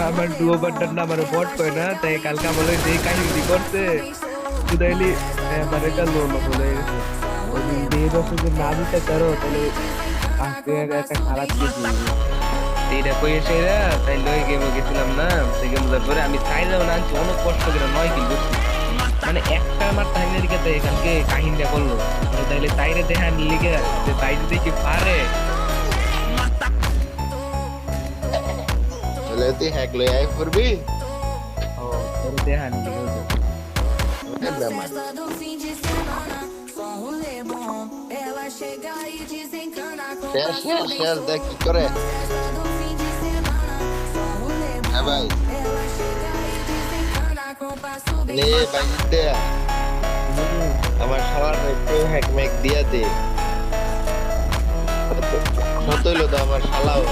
আমার ডুও বাট্টার না আমার বট কয় না তাই কালকে বলে যে কাহিনী করছে বুঝাইলি মানে এটা লোন বলে গেছে ওই দিন দিয়ে দশ যদি না দিতে পারো তাহলে আজকে একটা খারাপ কিছু এইটা কই এসে তাই লই গেমে গেছিলাম না সেই গেম পরে আমি চাই যাবো না আনছি অনেক কষ্ট করে 9 কিল করছি মানে একটা আমার টাইমের দিকে তাই এখানকে কাহিনীটা করলো তাইলে তাইরে দেখান লিগে যে তাই যদি কি পারে তাহলে তুই হ্যাক লই আই করবি ও তোর দেখান লিগে শেষ শেষ শেষ দেখ কি করে হ্যাঁ ভাই নে ভাই দে আমার সবার একটু হ্যাক ম্যাক দিয়া দে কত হইলো তো আমার শালাও